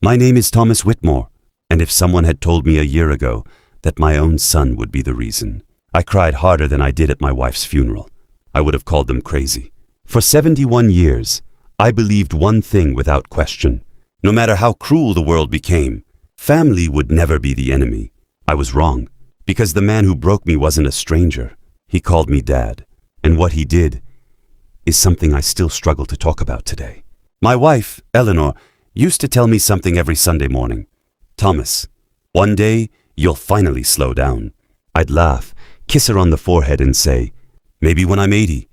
My name is Thomas Whitmore, and if someone had told me a year ago that my own son would be the reason, I cried harder than I did at my wife's funeral. I would have called them crazy. For 71 years, I believed one thing without question. No matter how cruel the world became, family would never be the enemy. I was wrong, because the man who broke me wasn't a stranger. He called me Dad, and what he did is something I still struggle to talk about today. My wife, Eleanor, used to tell me something every Sunday morning. Thomas, one day you'll finally slow down. I'd laugh, kiss her on the forehead and say, maybe when I'm 80.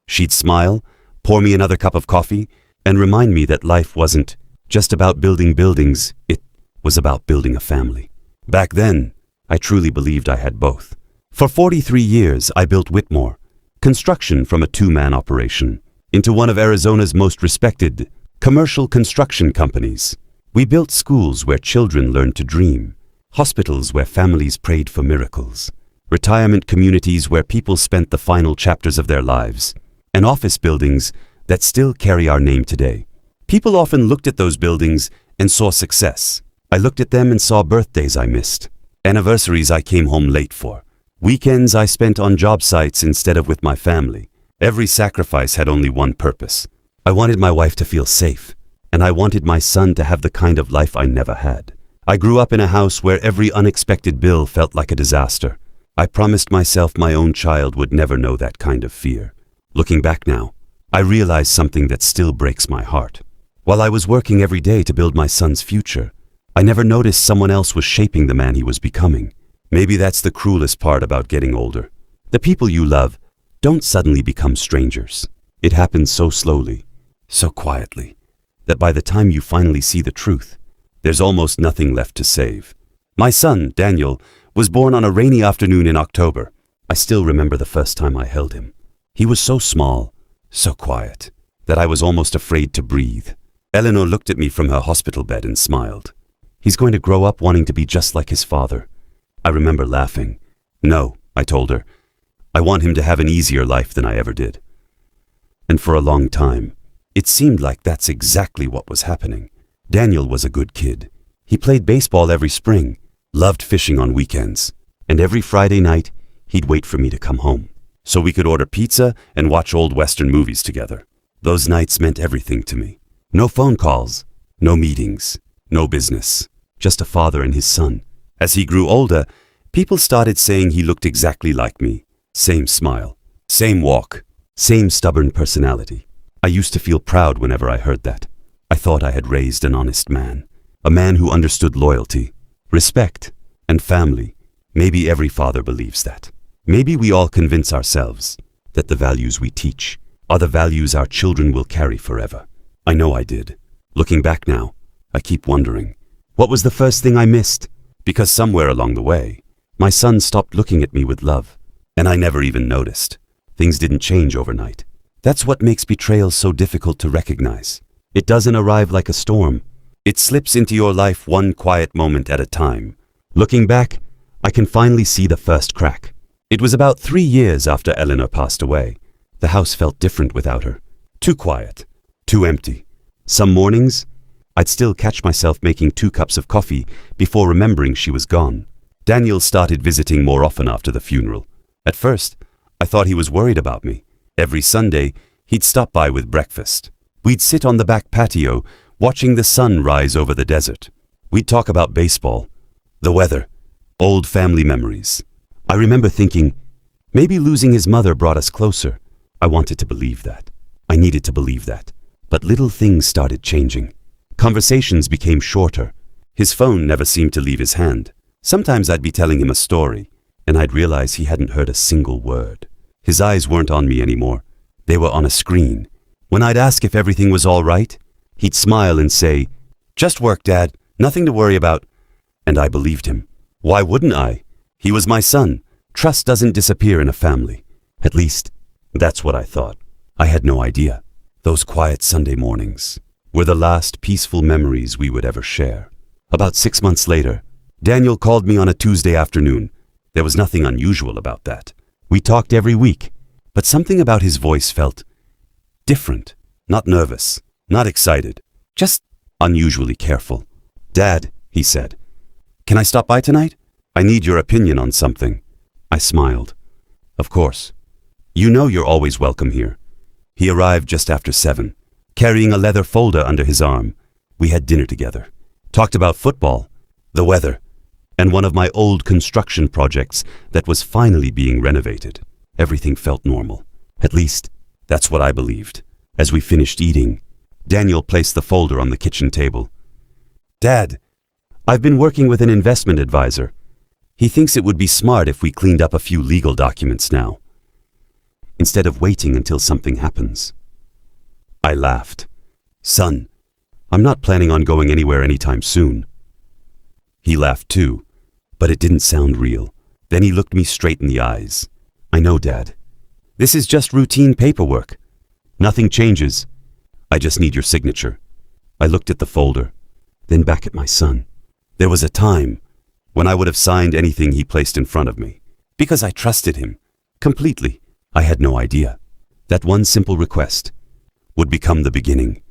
She'd smile, pour me another cup of coffee, and remind me that life wasn't just about building buildings, it was about building a family. Back then, I truly believed I had both. For 43 years, I built Whitmore, construction from a two-man operation, into one of Arizona's most respected commercial construction companies. We built schools where children learned to dream, hospitals where families prayed for miracles, retirement communities where people spent the final chapters of their lives, and office buildings that still carry our name today. People often looked at those buildings and saw success. I looked at them and saw birthdays I missed, anniversaries I came home late for, weekends I spent on job sites instead of with my family. Every sacrifice had only one purpose. I wanted my wife to feel safe, and I wanted my son to have the kind of life I never had. I grew up in a house where every unexpected bill felt like a disaster. I promised myself my own child would never know that kind of fear. Looking back now, I realize something that still breaks my heart. While I was working every day to build my son's future, I never noticed someone else was shaping the man he was becoming. Maybe that's the cruelest part about getting older. The people you love don't suddenly become strangers. It happens so slowly, so quietly, that by the time you finally see the truth, there's almost nothing left to save. My son, Daniel, was born on a rainy afternoon in October. I still remember the first time I held him. He was so small, so quiet, that I was almost afraid to breathe. Eleanor looked at me from her hospital bed and smiled. He's going to grow up wanting to be just like his father. I remember laughing. No, I told her. I want him to have an easier life than I ever did. And for a long time, it seemed like that's exactly what was happening. Daniel was a good kid. He played baseball every spring, loved fishing on weekends, and every Friday night, he'd wait for me to come home, so we could order pizza and watch old Western movies together. Those nights meant everything to me. No phone calls, no meetings, no business, just a father and his son. As he grew older, people started saying he looked exactly like me. Same smile, same walk, same stubborn personality. I used to feel proud whenever I heard that. I thought I had raised an honest man, a man who understood loyalty, respect, and family. Maybe every father believes that. Maybe we all convince ourselves that the values we teach are the values our children will carry forever. I know I did. Looking back now, I keep wondering, what was the first thing I missed? Because somewhere along the way, my son stopped looking at me with love, and I never even noticed. Things didn't change overnight. That's what makes betrayal so difficult to recognize. It doesn't arrive like a storm. It slips into your life one quiet moment at a time. Looking back, I can finally see the first crack. It was about 3 years after Eleanor passed away. The house felt different without her. Too quiet, too empty. Some mornings, I'd still catch myself making 2 cups of coffee before remembering she was gone. Daniel started visiting more often after the funeral. At first, I thought he was worried about me. Every Sunday, he'd stop by with breakfast. We'd sit on the back patio, watching the sun rise over the desert. We'd talk about baseball, the weather, old family memories. I remember thinking, maybe losing his mother brought us closer. I wanted to believe that. I needed to believe that. But little things started changing. Conversations became shorter. His phone never seemed to leave his hand. Sometimes I'd be telling him a story, and I'd realize he hadn't heard a single word. His eyes weren't on me anymore. They were on a screen. When I'd ask if everything was all right, he'd smile and say, "Just work, Dad. Nothing to worry about." And I believed him. Why wouldn't I? He was my son. Trust doesn't disappear in a family. At least, that's what I thought. I had no idea. Those quiet Sunday mornings were the last peaceful memories we would ever share. About 6 months later, Daniel called me on a Tuesday afternoon. There was nothing unusual about that. We talked every week, but something about his voice felt different. Not nervous, not excited, just unusually careful. "Dad," he said, "can I stop by tonight? I need your opinion on something." I smiled. "Of course. You know you're always welcome here." He arrived just after 7, carrying a leather folder under his arm. We had dinner together, talked about football, the weather, and one of my old construction projects that was finally being renovated. Everything felt normal. At least, that's what I believed. As we finished eating, Daniel placed the folder on the kitchen table. "Dad, I've been working with an investment advisor. He thinks it would be smart if we cleaned up a few legal documents now, instead of waiting until something happens." I laughed. "Son, I'm not planning on going anywhere anytime soon." He laughed too, but it didn't sound real. Then he looked me straight in the eyes. "I know, Dad. This is just routine paperwork. Nothing changes. I just need your signature." I looked at the folder, then back at my son. There was a time when I would have signed anything he placed in front of me, because I trusted him completely. I had no idea that one simple request would become the beginning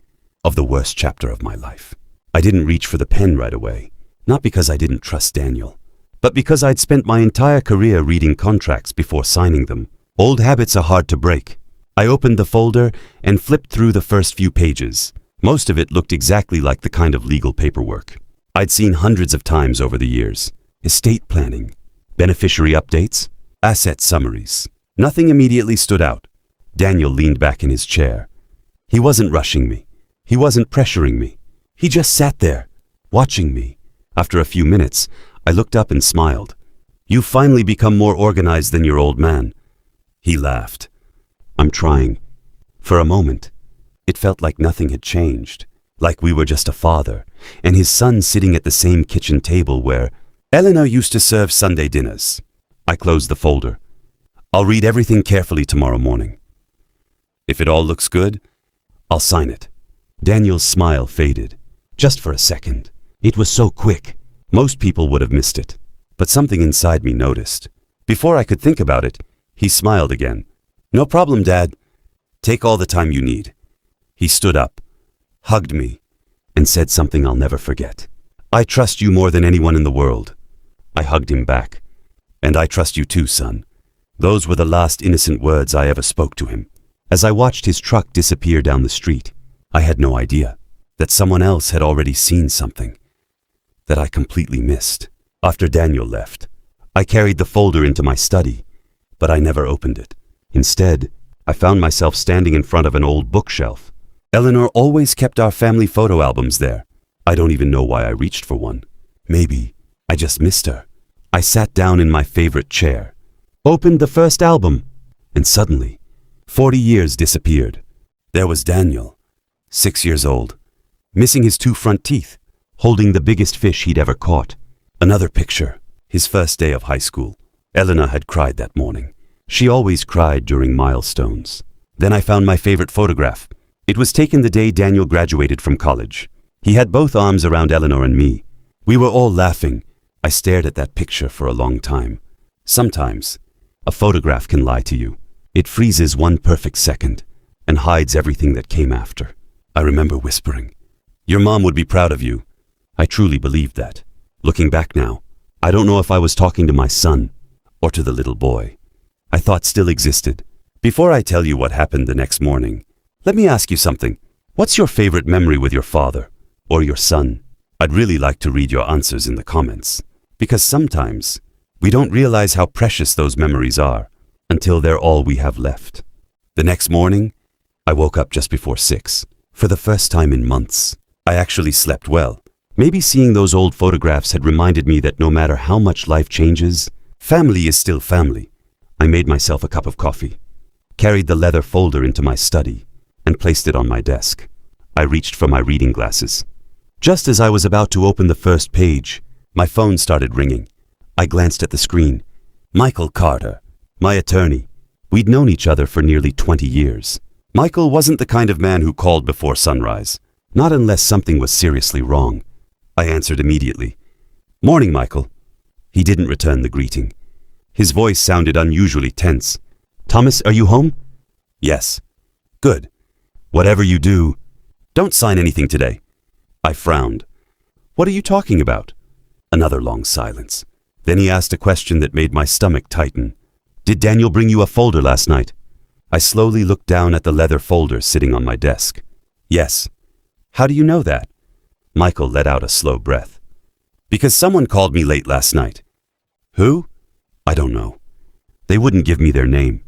of the worst chapter of my life. I didn't reach for the pen right away, not because I didn't trust Daniel, but because I'd spent my entire career reading contracts before signing them. Old habits are hard to break. I opened the folder and flipped through the first few pages. Most of it looked exactly like the kind of legal paperwork I'd seen hundreds of times over the years. Estate planning, beneficiary updates, asset summaries. Nothing immediately stood out. Daniel leaned back in his chair. He wasn't rushing me. He wasn't pressuring me. He just sat there, watching me. After a few minutes, I looked up and smiled. "You've finally become more organized than your old man." He laughed. "I'm trying." For a moment, it felt like nothing had changed, like we were just a father and his son sitting at the same kitchen table where Eleanor used to serve Sunday dinners. I closed the folder. "I'll read everything carefully tomorrow morning. If it all looks good, I'll sign it." Daniel's smile faded, just for a second. It was so quick. Most people would have missed it. But something inside me noticed. Before I could think about it, he smiled again. "No problem, Dad. Take all the time you need." He stood up, hugged me, and said something I'll never forget. "I trust you more than anyone in the world." I hugged him back. "And I trust you too, son." Those were the last innocent words I ever spoke to him. As I watched his truck disappear down the street, I had no idea that someone else had already seen something that I completely missed. After Daniel left, I carried the folder into my study, but I never opened it. Instead, I found myself standing in front of an old bookshelf. Eleanor always kept our family photo albums there. I don't even know why I reached for one. Maybe I just missed her. I sat down in my favorite chair, opened the first album, and suddenly, 40 years disappeared. There was Daniel, 6 years old, missing his 2 front teeth, holding the biggest fish he'd ever caught. Another picture, his first day of high school. Eleanor had cried that morning. She always cried during milestones. Then I found my favorite photograph. It was taken the day Daniel graduated from college. He had both arms around Eleanor and me. We were all laughing. I stared at that picture for a long time. Sometimes, a photograph can lie to you. It freezes one perfect second and hides everything that came after. I remember whispering, "Your mom would be proud of you." I truly believed that. Looking back now, I don't know if I was talking to my son or to the little boy I thought still existed. Before I tell you what happened the next morning, let me ask you something. What's your favorite memory with your father or your son? I'd really like to read your answers in the comments, because sometimes we don't realize how precious those memories are until they're all we have left. The next morning, I woke up just before 6. For the first time in months, I actually slept well. Maybe seeing those old photographs had reminded me that no matter how much life changes, family is still family. I made myself a cup of coffee, carried the leather folder into my study, and placed it on my desk. I reached for my reading glasses. Just as I was about to open the first page, my phone started ringing. I glanced at the screen. Michael Carter, my attorney. We'd known each other for nearly 20 years. Michael wasn't the kind of man who called before sunrise, not unless something was seriously wrong. I answered immediately. "Morning, Michael." He didn't return the greeting. His voice sounded unusually tense. "Thomas, are you home?" "Yes." "Good. Whatever you do, don't sign anything today." I frowned. What are you talking about? Another long silence. Then he asked a question that made my stomach tighten. Did Daniel bring you a folder last night? I slowly looked down at the leather folder sitting on my desk. Yes. How do you know that? Michael let out a slow breath. Because someone called me late last night. Who? I don't know. They wouldn't give me their name.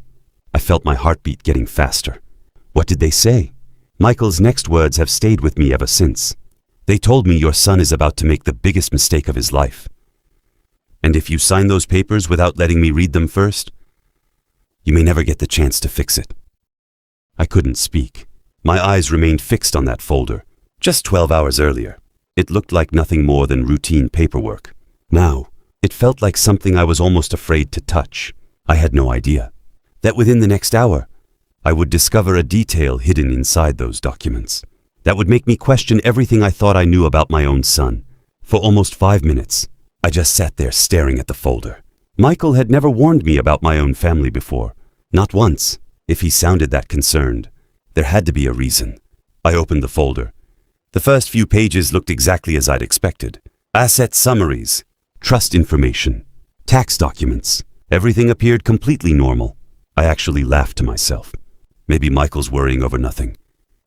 I felt my heartbeat getting faster. What did they say? Michael's next words have stayed with me ever since. They told me your son is about to make the biggest mistake of his life. And if you sign those papers without letting me read them first, you may never get the chance to fix it. I couldn't speak. My eyes remained fixed on that folder. Just 12 hours earlier, it looked like nothing more than routine paperwork. Now, it felt like something I was almost afraid to touch. I had no idea that within the next hour, I would discover a detail hidden inside those documents that would make me question everything I thought I knew about my own son. For almost 5 minutes, I just sat there staring at the folder. Michael had never warned me about my own family before. Not once. If he sounded that concerned, there had to be a reason. I opened the folder. The first few pages looked exactly as I'd expected. Asset summaries, trust information, tax documents. Everything appeared completely normal. I actually laughed to myself. Maybe Michael's worrying over nothing.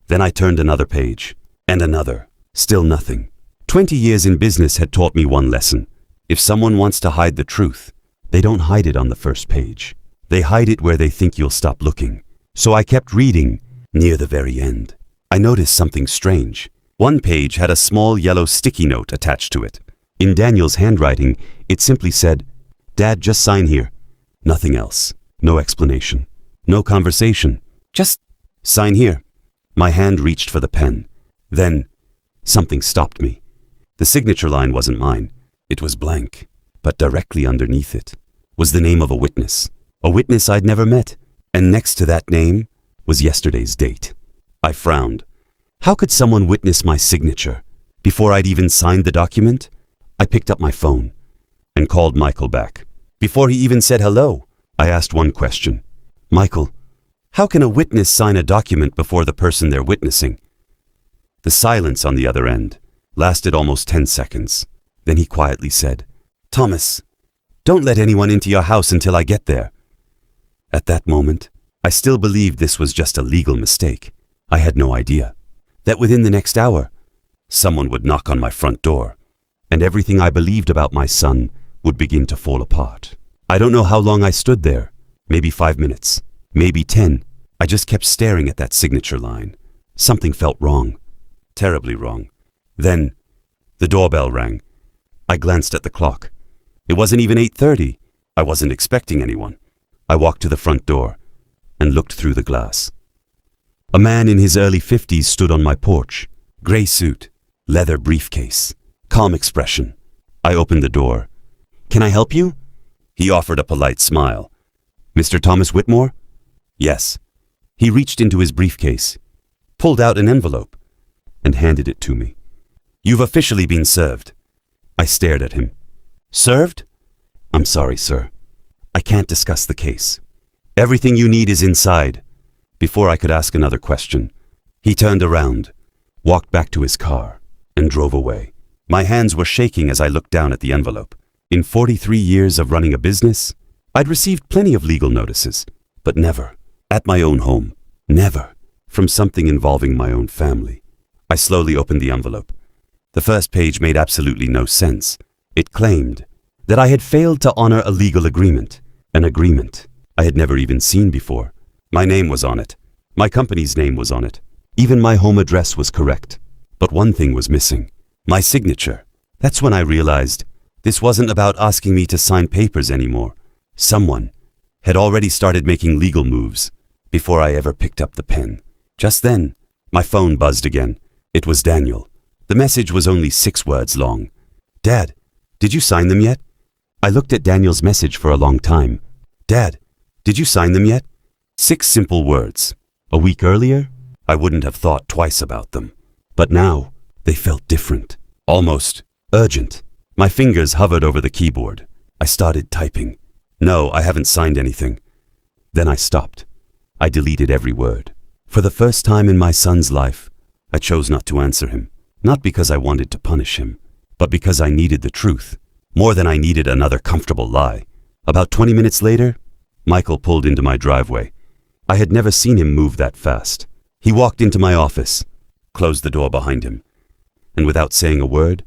Then I turned another page, and another. Still nothing. 20 years in business had taught me one lesson. If someone wants to hide the truth, they don't hide it on the first page. They hide it where they think you'll stop looking. So I kept reading. Near the very end, I noticed something strange. One page had a small yellow sticky note attached to it. In Daniel's handwriting, it simply said, "Dad, just sign here." Nothing else. No explanation. No conversation. Just sign here. My hand reached for the pen. Then, something stopped me. The signature line wasn't mine. It was blank. But directly underneath it was the name of a witness I'd never met. And next to that name was yesterday's date. I frowned. How could someone witness my signature before I'd even signed the document? I picked up my phone and called Michael back. Before he even said hello, I asked one question. Michael, how can a witness sign a document before the person they're witnessing? The silence on the other end lasted almost 10 seconds. Then he quietly said, "Thomas, don't let anyone into your house until I get there." At that moment, I still believed this was just a legal mistake. I had no idea that within the next hour, someone would knock on my front door, and everything I believed about my son would begin to fall apart. I don't know how long I stood there. Maybe 5 minutes, maybe 10. I just kept staring at that signature line. Something felt wrong, terribly wrong. Then, the doorbell rang. I glanced at the clock. It wasn't even 8:30. I wasn't expecting anyone. I walked to the front door and looked through the glass. A man in his early 50s stood on my porch. Gray suit, leather briefcase, calm expression. I opened the door. "Can I help you?" He offered a polite smile. "Mr. Thomas Whitmore?" "Yes." He reached into his briefcase, pulled out an envelope, and handed it to me. "You've officially been served." I stared at him. "Served?" "I'm sorry, sir. I can't discuss the case. Everything you need is inside." Before I could ask another question, he turned around, walked back to his car, and drove away. My hands were shaking as I looked down at the envelope. In 43 years of running a business, I'd received plenty of legal notices, but never, at my own home, never, from something involving my own family. I slowly opened the envelope. The first page made absolutely no sense. It claimed that I had failed to honor a legal agreement, an agreement I had never even seen before. My name was on it. My company's name was on it. Even my home address was correct. But one thing was missing. My signature. That's when I realized this wasn't about asking me to sign papers anymore. Someone had already started making legal moves before I ever picked up the pen. Just then, my phone buzzed again. It was Daniel. The message was only 6 words long. "Dad, did you sign them yet?" I looked at Daniel's message for a long time. "Dad, did you sign them yet?" 6 simple words. A week earlier, I wouldn't have thought twice about them. But now, they felt different, almost urgent. My fingers hovered over the keyboard. I started typing. "No, I haven't signed anything." Then I stopped. I deleted every word. For the first time in my son's life, I chose not to answer him. Not because I wanted to punish him, but because I needed the truth, more than I needed another comfortable lie. About 20 minutes later, Michael pulled into my driveway. I had never seen him move that fast. He walked into my office, closed the door behind him, and without saying a word,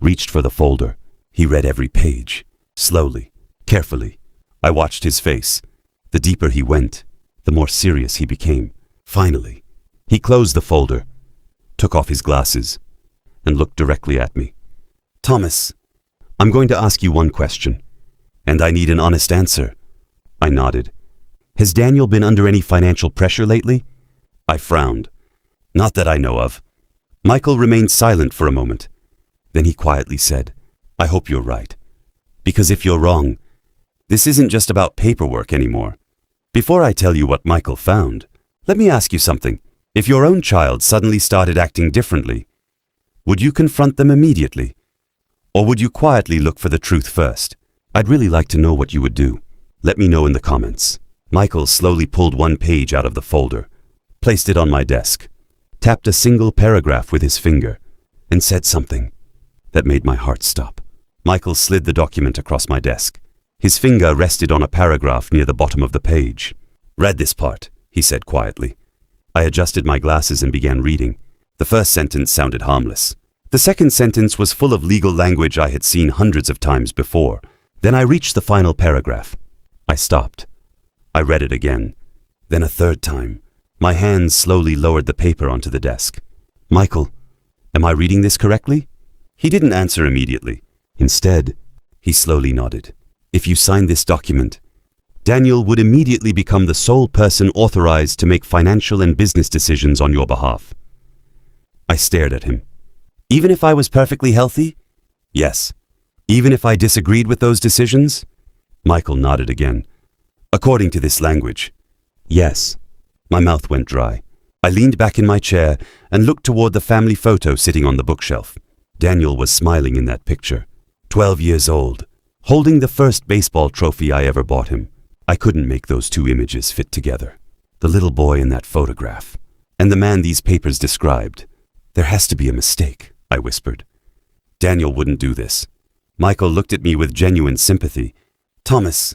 reached for the folder. He read every page, slowly, carefully. I watched his face. The deeper he went, the more serious he became. Finally, he closed the folder, took off his glasses, and looked directly at me. "Thomas, I'm going to ask you one question, and I need an honest answer." I nodded. "Has Daniel been under any financial pressure lately?" I frowned. "Not that I know of." Michael remained silent for a moment. Then he quietly said, "I hope you're right. Because if you're wrong, this isn't just about paperwork anymore." Before I tell you what Michael found, let me ask you something. If your own child suddenly started acting differently, would you confront them immediately? Or would you quietly look for the truth first? I'd really like to know what you would do. Let me know in the comments. Michael slowly pulled one page out of the folder, placed it on my desk, tapped a single paragraph with his finger, and said something that made my heart stop. Michael slid the document across my desk. His finger rested on a paragraph near the bottom of the page. "Read this part," he said quietly. I adjusted my glasses and began reading. The first sentence sounded harmless. The second sentence was full of legal language I had seen hundreds of times before. Then I reached the final paragraph. I stopped. I read it again, then a third time. My hands slowly lowered the paper onto the desk. "Michael, am I reading this correctly?" He didn't answer immediately. Instead, he slowly nodded. "If you sign this document, Daniel would immediately become the sole person authorized to make financial and business decisions on your behalf." I stared at him. "Even if I was perfectly healthy?" "Yes." "Even if I disagreed with those decisions?" Michael nodded again. "According to this language, yes." My mouth went dry. I leaned back in my chair and looked toward the family photo sitting on the bookshelf. Daniel was smiling in that picture, 12 years old, holding the first baseball trophy I ever bought him. I couldn't make those two images fit together. The little boy in that photograph, and the man these papers described. "There has to be a mistake," I whispered. "Daniel wouldn't do this." Michael looked at me with genuine sympathy. "Thomas,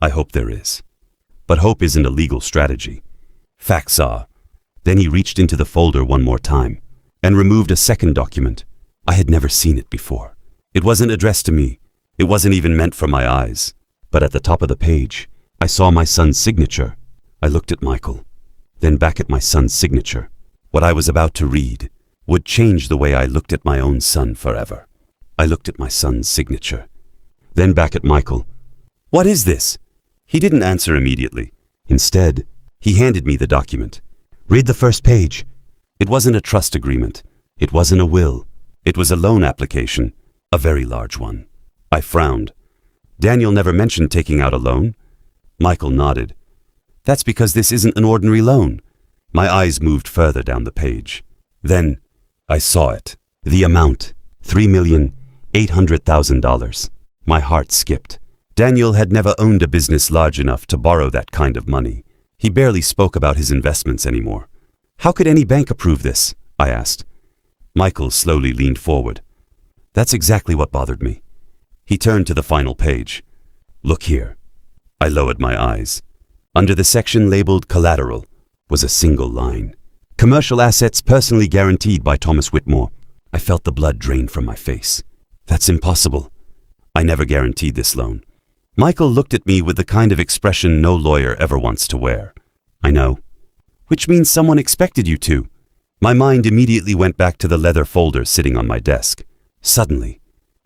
I hope there is. But hope isn't a legal strategy. Facts are." Then he reached into the folder one more time and removed a second document. I had never seen it before. It wasn't addressed to me. It wasn't even meant for my eyes. But at the top of the page, I saw my son's signature. I looked at Michael, then back at my son's signature. What I was about to read would change the way I looked at my own son forever. I looked at my son's signature, then back at Michael. "What is this?" He didn't answer immediately. Instead, he handed me the document. "Read the first page." It wasn't a trust agreement. It wasn't a will. It was a loan application, a very large one. I frowned. "Daniel never mentioned taking out a loan." Michael nodded. "That's because this isn't an ordinary loan." My eyes moved further down the page. Then I saw it. The amount, $3,800,000. My heart skipped. Daniel had never owned a business large enough to borrow that kind of money. He barely spoke about his investments anymore. "How could any bank approve this?" I asked. Michael slowly leaned forward. "That's exactly what bothered me." He turned to the final page. "Look here." I lowered my eyes. Under the section labeled Collateral was a single line. "Commercial assets personally guaranteed by Thomas Whitmore." I felt the blood drain from my face. "That's impossible. I never guaranteed this loan." Michael looked at me with the kind of expression no lawyer ever wants to wear. "I know." "Which means someone expected you to." My mind immediately went back to the leather folder sitting on my desk. Suddenly,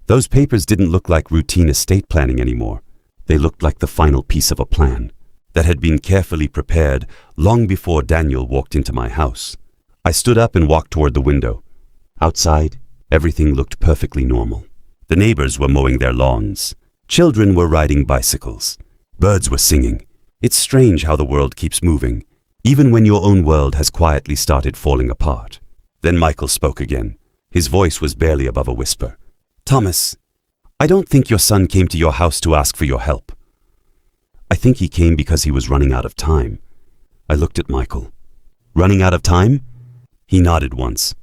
those papers didn't look like routine estate planning anymore. They looked like the final piece of a plan that had been carefully prepared long before Daniel walked into my house. I stood up and walked toward the window. Outside, everything looked perfectly normal. The neighbors were mowing their lawns. Children were riding bicycles. Birds were singing. It's strange how the world keeps moving, even when your own world has quietly started falling apart. Then Michael spoke again. His voice was barely above a whisper. "Thomas, I don't think your son came to your house to ask for your help. I think he came because he was running out of time." I looked at Michael. "Running out of time?" He nodded once.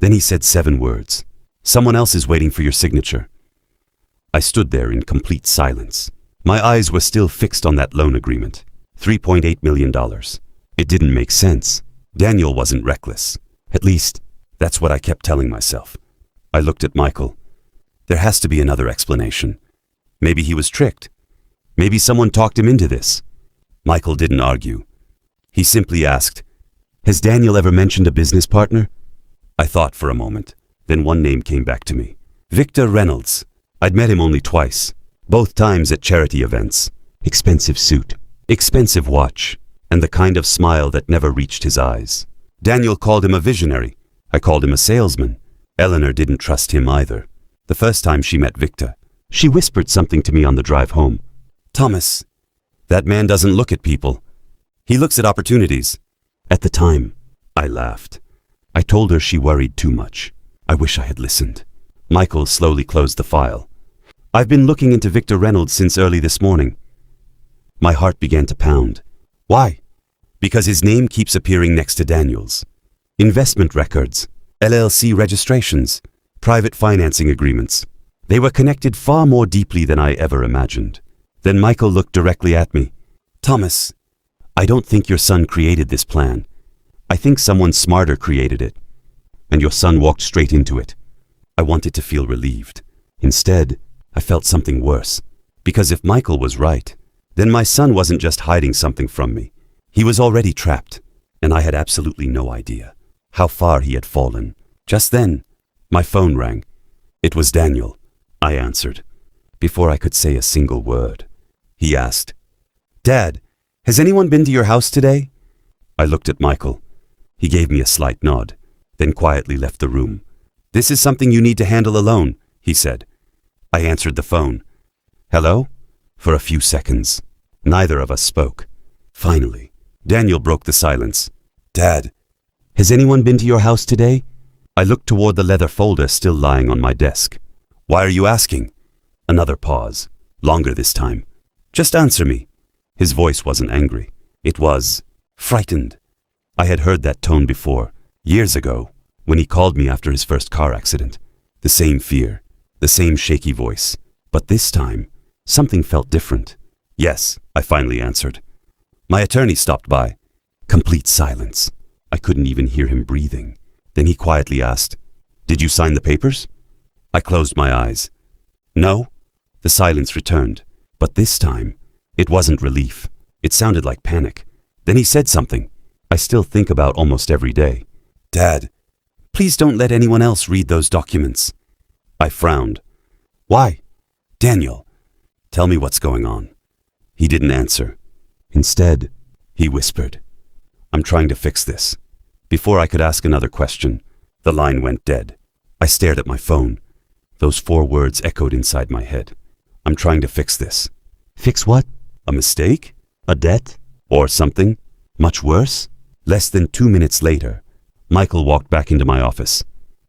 Then he said 7 words. Someone else is waiting for your signature." I stood there in complete silence. My eyes were still fixed on that loan agreement. $3.8 million. It didn't make sense. Daniel wasn't reckless. At least, that's what I kept telling myself. I looked at Michael. There has to be another explanation. Maybe he was tricked. Maybe someone talked him into this. Michael didn't argue. He simply asked, "Has Daniel ever mentioned a business partner?" I thought for a moment. Then one name came back to me. Victor Reynolds. I'd met him only twice, both times at charity events. Expensive suit, expensive watch, and the kind of smile that never reached his eyes. Daniel called him a visionary. I called him a salesman. Eleanor didn't trust him either. The first time she met Victor, she whispered something to me on the drive home. "Thomas, that man doesn't look at people. He looks at opportunities." At the time, I laughed. I told her she worried too much. I wish I had listened. Michael slowly closed the file. "I've been looking into Victor Reynolds since early this morning." My heart began to pound. Why? Because his name keeps appearing next to Daniel's. Investment records, LLC registrations, private financing agreements. They were connected far more deeply than I ever imagined. Then Michael looked directly at me. "Thomas, I don't think your son created this plan. I think someone smarter created it. And your son walked straight into it." I wanted to feel relieved. Instead, I felt something worse. Because if Michael was right, then my son wasn't just hiding something from me. He was already trapped, and I had absolutely no idea how far he had fallen. Just then, my phone rang. It was Daniel. I answered. Before I could say a single word, he asked, "Dad, has anyone been to your house today?" I looked at Michael. He gave me a slight nod, then quietly left the room. "This is something you need to handle alone," he said. I answered the phone. "Hello?" For a few seconds, neither of us spoke. Finally, Daniel broke the silence. "Dad, has anyone been to your house today?" I looked toward the leather folder still lying on my desk. "Why are you asking?" Another pause, longer this time. "Just answer me." His voice wasn't angry. It was frightened. I had heard that tone before, years ago, when he called me after his first car accident. The same fear, the same shaky voice. But this time, something felt different. "Yes," I finally answered. My attorney stopped by. Complete silence. I couldn't even hear him breathing. Then he quietly asked, "Did you sign the papers?" I closed my eyes. "No." The silence returned. But this time, it wasn't relief. It sounded like panic. Then he said something I still think about almost every day. "Dad, please don't let anyone else read those documents." I frowned. "Why?" "Daniel, tell me what's going on." He didn't answer. Instead, he whispered, "I'm trying to fix this." Before I could ask another question, the line went dead. I stared at my phone. Those 4 words echoed inside my head. "I'm trying to fix this." Fix what? A mistake? A debt? Or something much worse? Less than 2 minutes later, Michael walked back into my office.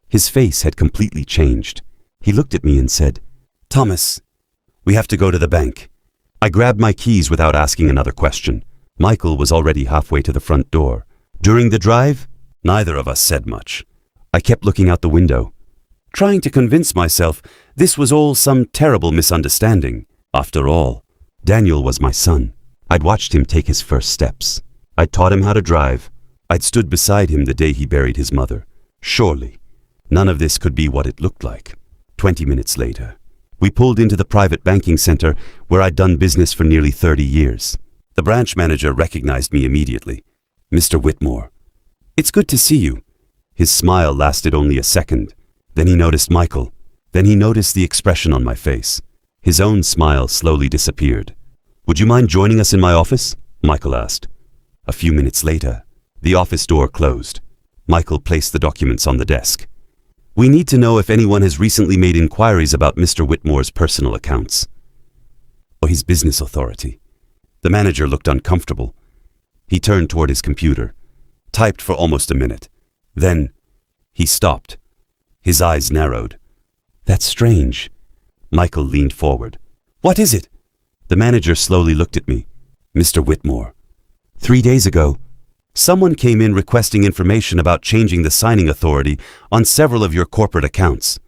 His face had completely changed. He looked at me and said, "Thomas, we have to go to the bank." I grabbed my keys without asking another question. Michael was already halfway to the front door. During the drive, neither of us said much. I kept looking out the window, trying to convince myself this was all some terrible misunderstanding. After all, Daniel was my son. I'd watched him take his first steps. I'd taught him how to drive. I'd stood beside him the day he buried his mother. Surely, none of this could be what it looked like. 20 minutes later, we pulled into the private banking center where I'd done business for nearly 30 years. The branch manager recognized me immediately. "Mr. Whitmore." "It's good to see you." His smile lasted only a second. Then he noticed Michael. Then he noticed the expression on my face. His own smile slowly disappeared. "Would you mind joining us in my office?" Michael asked. A few minutes later, the office door closed. Michael placed the documents on the desk. "We need to know if anyone has recently made inquiries about Mr. Whitmore's personal accounts." Or his business authority. The manager looked uncomfortable. He turned toward his computer, typed for almost a minute. Then, he stopped. His eyes narrowed. "That's strange." Michael leaned forward. "What is it?" The manager slowly looked at me. "Mr. Whitmore, 3 days ago, someone came in requesting information about changing the signing authority on several of your corporate accounts.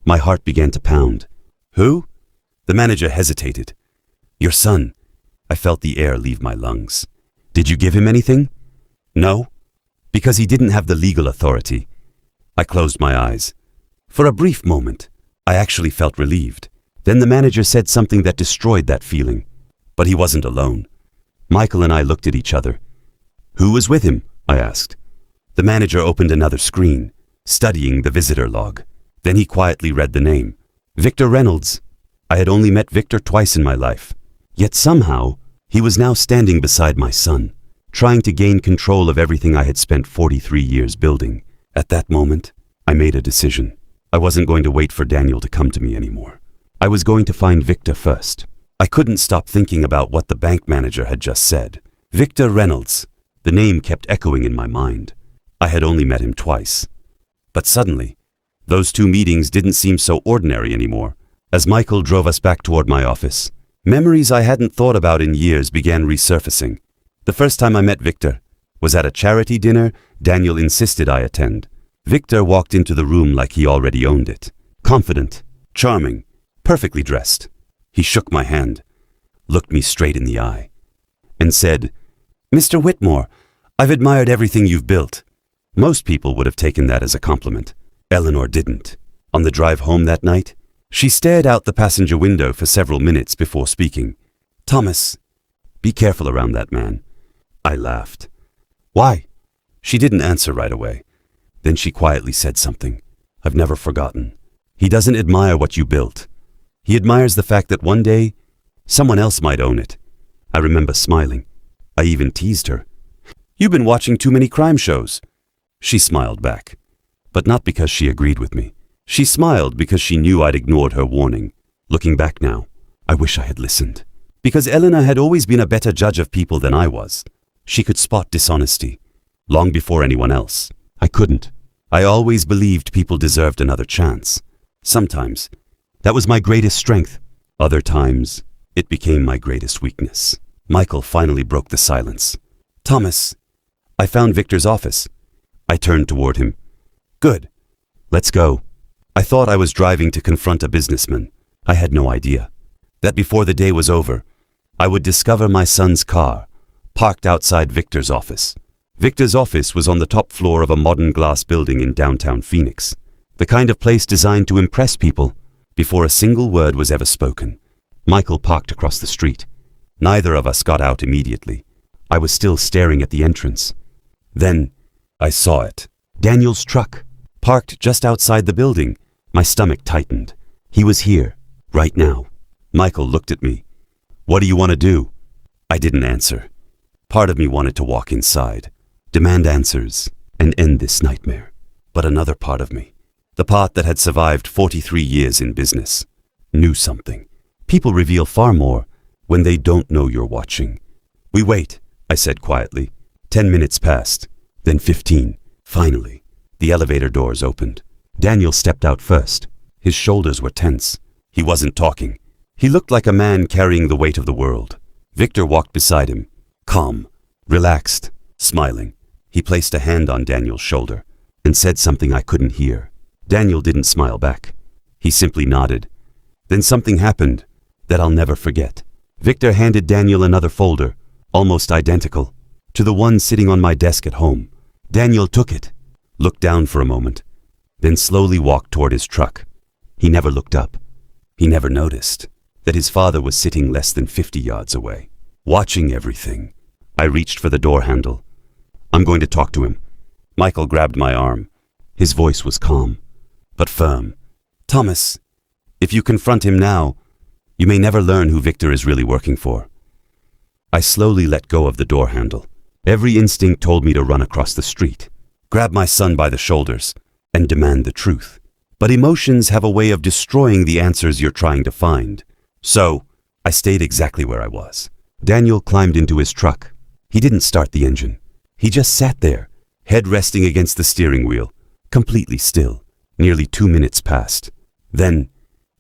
My heart began to pound. Who? The manager hesitated. Your son. I felt the air leave my lungs. Did you give him anything? No, because he didn't have the legal authority. I closed my eyes. For a brief moment, I actually felt relieved. Then the manager said something that destroyed that feeling. But he wasn't alone. Michael and I looked at each other. Who was with him? I asked. The manager opened another screen, studying the visitor log. Then he quietly read the name. Victor Reynolds. I had only met Victor twice in my life. Yet somehow, he was now standing beside my son, trying to gain control of everything I had spent 43 years building. At that moment, I made a decision. I wasn't going to wait for Daniel to come to me anymore. I was going to find Victor first. I couldn't stop thinking about what the bank manager had just said. Victor Reynolds. The name kept echoing in my mind. I had only met him twice. But suddenly, those two meetings didn't seem so ordinary anymore. As Michael drove us back toward my office, memories I hadn't thought about in years began resurfacing. The first time I met Victor was at a charity dinner Daniel insisted I attend. Victor walked into the room like he already owned it. Confident, charming, perfectly dressed. He shook my hand, looked me straight in the eye, and said, Mr. Whitmore, I've admired everything you've built. Most people would have taken that as a compliment. Eleanor didn't. On the drive home that night, she stared out the passenger window for several minutes before speaking. Thomas, be careful around that man. I laughed. Why? She didn't answer right away. Then she quietly said something I've never forgotten. He doesn't admire what you built. He admires the fact that one day, someone else might own it. I remember smiling. I even teased her. You've been watching too many crime shows. She smiled back, but not because she agreed with me. She smiled because she knew I'd ignored her warning. Looking back now, I wish I had listened. Because Eleanor had always been a better judge of people than I was. She could spot dishonesty, long before anyone else. I couldn't. I always believed people deserved another chance. Sometimes, that was my greatest strength. Other times, it became my greatest weakness. Michael finally broke the silence. Thomas, I found Victor's office. I turned toward him. Good. Let's go. I thought I was driving to confront a businessman. I had no idea that before the day was over, I would discover my son's car, parked outside Victor's office. Victor's office was on the top floor of a modern glass building in downtown Phoenix, the kind of place designed to impress people before a single word was ever spoken. Michael parked across the street. Neither of us got out immediately. I was still staring at the entrance. Then, I saw it. Daniel's truck, parked just outside the building. My stomach tightened. He was here, right now. Michael looked at me. What do you want to do? I didn't answer. Part of me wanted to walk inside, demand answers, and end this nightmare. But another part of me, the part that had survived 43 years in business, knew something. People reveal far more when they don't know you're watching. We wait, I said quietly. 10 minutes passed, then 15. Finally, the elevator doors opened. Daniel stepped out first. His shoulders were tense. He wasn't talking. He looked like a man carrying the weight of the world. Victor walked beside him, calm, relaxed, smiling. He placed a hand on Daniel's shoulder and said something I couldn't hear. Daniel didn't smile back. He simply nodded. Then something happened that I'll never forget. Victor handed Daniel another folder, almost identical to the one sitting on my desk at home. Daniel took it, looked down for a moment, then slowly walked toward his truck. He never looked up. He never noticed that his father was sitting less than 50 yards away, watching everything. I reached for the door handle. I'm going to talk to him. Michael grabbed my arm. His voice was calm, but firm. Thomas, if you confront him now, you may never learn who Victor is really working for. I slowly let go of the door handle. Every instinct told me to run across the street, grab my son by the shoulders, and demand the truth. But emotions have a way of destroying the answers you're trying to find. So, I stayed exactly where I was. Daniel climbed into his truck. He didn't start the engine. He just sat there, head resting against the steering wheel, completely still. Nearly 2 minutes passed. Then,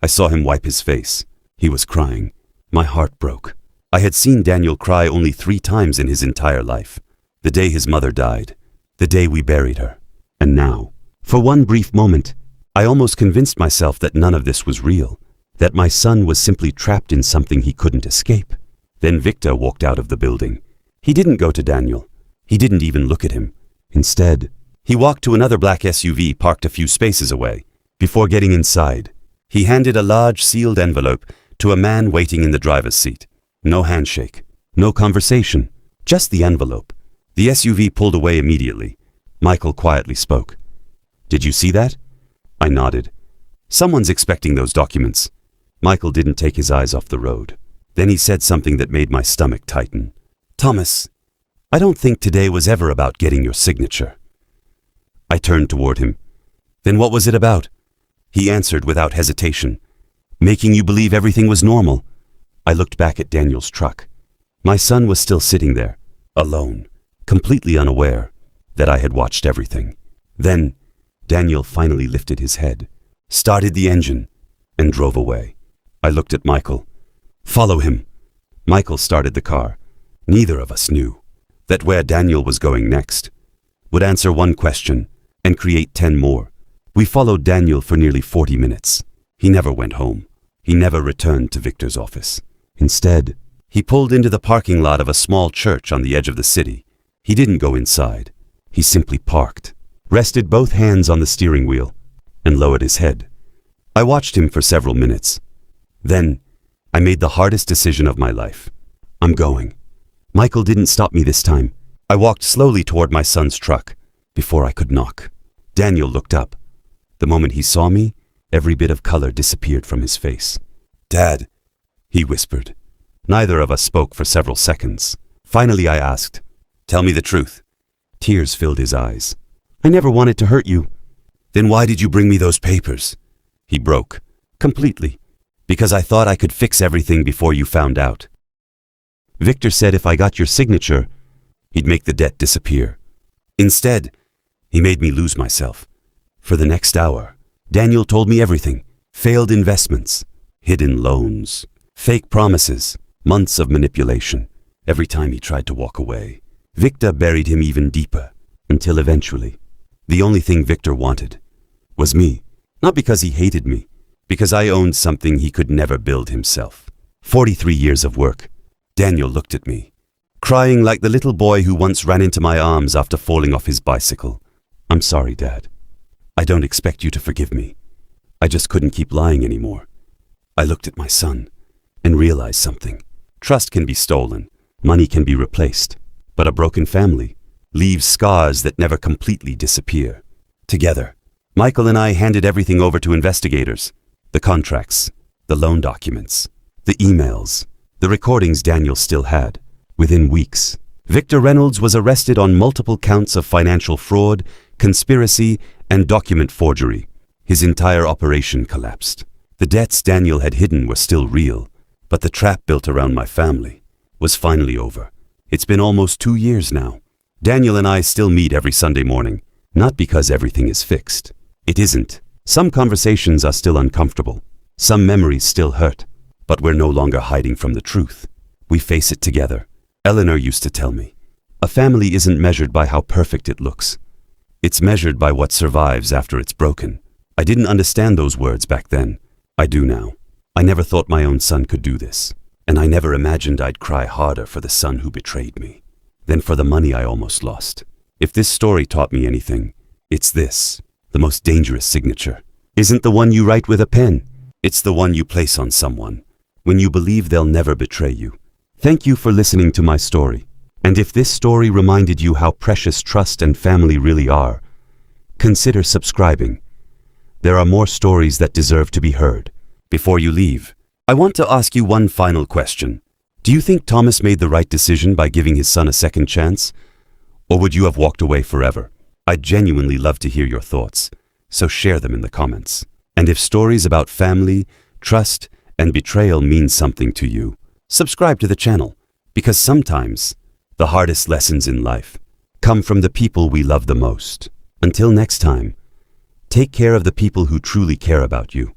I saw him wipe his face. He was crying. My heart broke. I had seen Daniel cry only 3 times in his entire life. The day his mother died, the day we buried her. And now, for one brief moment, I almost convinced myself that none of this was real, that my son was simply trapped in something he couldn't escape. Then Victor walked out of the building. He didn't go to Daniel. He didn't even look at him. Instead, he walked to another black SUV parked a few spaces away. Before getting inside, he handed a large sealed envelope to a man waiting in the driver's seat. No handshake, no conversation, just the envelope. The SUV pulled away immediately. Michael quietly spoke. "Did you see that?" I nodded. "Someone's expecting those documents." Michael didn't take his eyes off the road. Then he said something that made my stomach tighten. "Thomas, I don't think today was ever about getting your signature." I turned toward him. "Then what was it about?" He answered without hesitation. "Making you believe everything was normal." I looked back at Daniel's truck. My son was still sitting there, alone, completely unaware that I had watched everything. Then Daniel finally lifted his head, started the engine, and drove away. I looked at Michael. "Follow him." Michael started the car. Neither of us knew that where Daniel was going next would answer one question and create 10 more. We followed Daniel for nearly 40 minutes. He never went home. He never returned to Victor's office. Instead, he pulled into the parking lot of a small church on the edge of the city. He didn't go inside. He simply parked, rested both hands on the steering wheel, and lowered his head. I watched him for several minutes. Then, I made the hardest decision of my life. I'm going. Michael didn't stop me this time. I walked slowly toward my son's truck before I could knock. Daniel looked up. The moment he saw me, every bit of color disappeared from his face. "Dad," he whispered. Neither of us spoke for several seconds. Finally, I asked, "Tell me the truth." Tears filled his eyes. "I never wanted to hurt you." "Then why did you bring me those papers?" He broke, completely, because I thought I could fix everything before you found out. Victor said if I got your signature, he'd make the debt disappear. Instead, he made me lose myself. For the next hour, Daniel told me everything. Failed investments, hidden loans, fake promises, months of manipulation. Every time he tried to walk away, Victor buried him even deeper, until eventually, the only thing Victor wanted was me. Not because he hated me, because I owned something he could never build himself. 43 years of work. Daniel looked at me, crying like the little boy who once ran into my arms after falling off his bicycle. "I'm sorry, Dad. I don't expect you to forgive me. I just couldn't keep lying anymore." I looked at my son and realized something. Trust can be stolen, money can be replaced, but a broken family leaves scars that never completely disappear. Together, Michael and I handed everything over to investigators. The contracts, the loan documents, the emails, the recordings Daniel still had. Within weeks, Victor Reynolds was arrested on multiple counts of financial fraud, conspiracy, and document forgery. His entire operation collapsed. The debts Daniel had hidden were still real, but the trap built around my family was finally over. It's been almost 2 years now. Daniel and I still meet every Sunday morning, not because everything is fixed. It isn't. Some conversations are still uncomfortable. Some memories still hurt, but we're no longer hiding from the truth. We face it together. Eleanor used to tell me, a family isn't measured by how perfect it looks. It's measured by what survives after it's broken. I didn't understand those words back then. I do now. I never thought my own son could do this, and I never imagined I'd cry harder for the son who betrayed me than for the money I almost lost. If this story taught me anything, it's this. The most dangerous signature isn't the one you write with a pen. It's the one you place on someone when you believe they'll never betray you. Thank you for listening to my story. And if this story reminded you how precious trust and family really are, consider subscribing. There are more stories that deserve to be heard. Before you leave, I want to ask you one final question. Do you think Thomas made the right decision by giving his son a second chance? Or would you have walked away forever? I'd genuinely love to hear your thoughts, so share them in the comments. And if stories about family, trust, and betrayal mean something to you, subscribe to the channel, because sometimes the hardest lessons in life come from the people we love the most. Until next time, take care of the people who truly care about you.